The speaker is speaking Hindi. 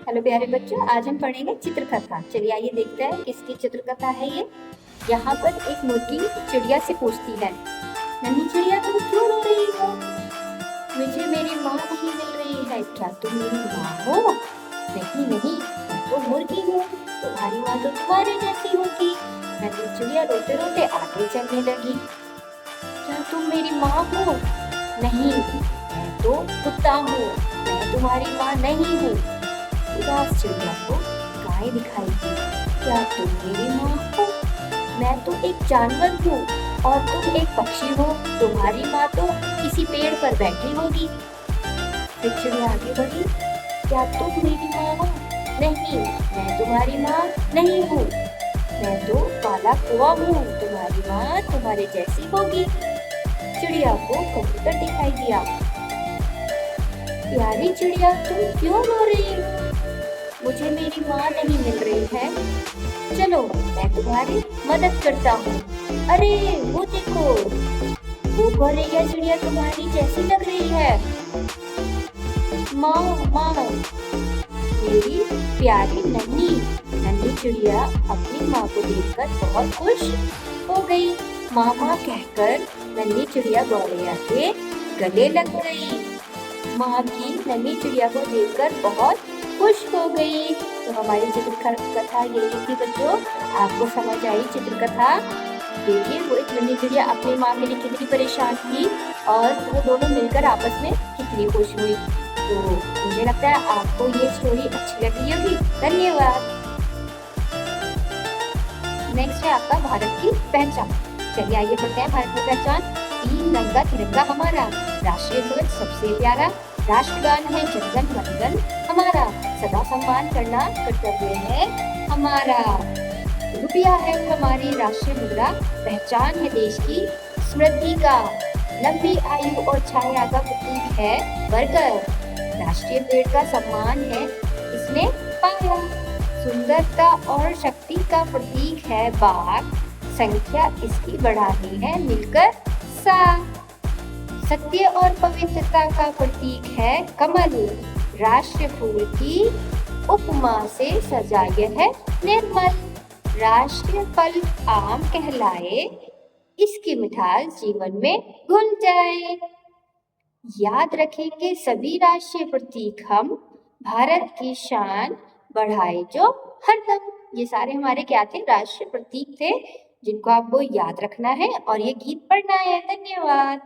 हेलो प्यारे बच्चों, आज हम पढ़ेंगे चित्रकथा। चलिए आइए देखते हैं किसकी चित्रकथा है ये। यहाँ पर एक मुर्गी चिड़िया से पूछती है, नन्ही चिड़िया तुम क्यों रो रही हो? मुझे मेरी माँ नहीं मिल रही है। क्या तुम मेरी माँ हो? नहीं नहीं, मैं तो मुर्गी हूँ। तुम्हारी माँ तो तुम्हारे जैसी होगी। नन्ही चिड़िया रोते रोते आगे चलने लगी। क्या तुम मेरी माँ हो? नहीं, मैं तो कुत्ता हूँ। मैं तुम्हारी माँ नहीं हूँ। उदास चिड़िया को गाय दिखाई दी। क्या तुम मेरी माँ हो? मैं तो एक जानवर हूँ और तुम एक पक्षी हो। तुम्हारी माँ तो किसी पेड़ पर बैठी होगी। फिर चिड़िया आगे बढ़ी। क्या तुम मेरी माँ हो? नहीं, मैं तुम्हारी माँ नहीं हूँ। मैं तो काला कौवा हूँ। तुम्हारी माँ तुम्हारे जैसी होगी। चिड़िया को कबूतर दिखाई दिया। प्यारी चिड़िया तुम क्यों रो रही हो? मुझे मेरी माँ नहीं मिल रही है। चलो मैं तुम्हारी मदद करता हूँ। अरे वो देखो, वो गौरैया चिड़िया तुम्हारी जैसी लग रही है। माँ माँ, मेरी प्यारी नन्ही नन्ही चिड़िया अपनी माँ को देखकर बहुत खुश हो गई। माँ माँ कहकर नन्ही चिड़िया गौरैया के गले लग गई। माँ की नन्ही चिड़िया को देखकर बहुत खुश हो गई। तो हमारी चित्रकथा यही थी बच्चों। आपको समझ आई चित्रकथा? देखिए वो एक नन्ही चिड़िया अपनी माँ के लिए कितनी परेशान थी और वो दोनों मिलकर आपस में कितनी खुश हुई। तो मुझे लगता है आपको ये स्टोरी अच्छी लगी होगी। धन्यवाद। नेक्स्ट है आपका भारत की पहचान। चलिए आइए पढ़ते हैं भारत की पहचान। 3 रंग का तिरंगा हमारा, राष्ट्रीय ध्वज सबसे प्यारा, राष्ट्रगान है जन गण मन गण हमारा, सदा सम्मान करना कर्तव्य है हमारा। रुपया है हमारी राष्ट्रीय मुद्रा, पहचान है देश की समृद्धि का, लंबी आयु और छाया का प्रतीक है बरगद, राष्ट्रीय पेड़ का सम्मान है इसने पाया, सुंदरता और शक्ति का प्रतीक है बाघ, संख्या इसकी बढ़ानी है मिलकर 7, सत्य और पवित्रता का प्रतीक है कमल, राष्ट्रीय फूल की उपमा से सजा यह है निर्मल, राष्ट्रीय फल आम कहलाए, इसकी मिठास जीवन में घुल जाए। याद रखेंगे सभी राष्ट्रीय प्रतीक हम, भारत की शान बढ़ाए जो हरदम। ये सारे हमारे क्या थे? राष्ट्रीय प्रतीक थे जिनको आपको याद रखना है और ये गीत पढ़ना है। धन्यवाद।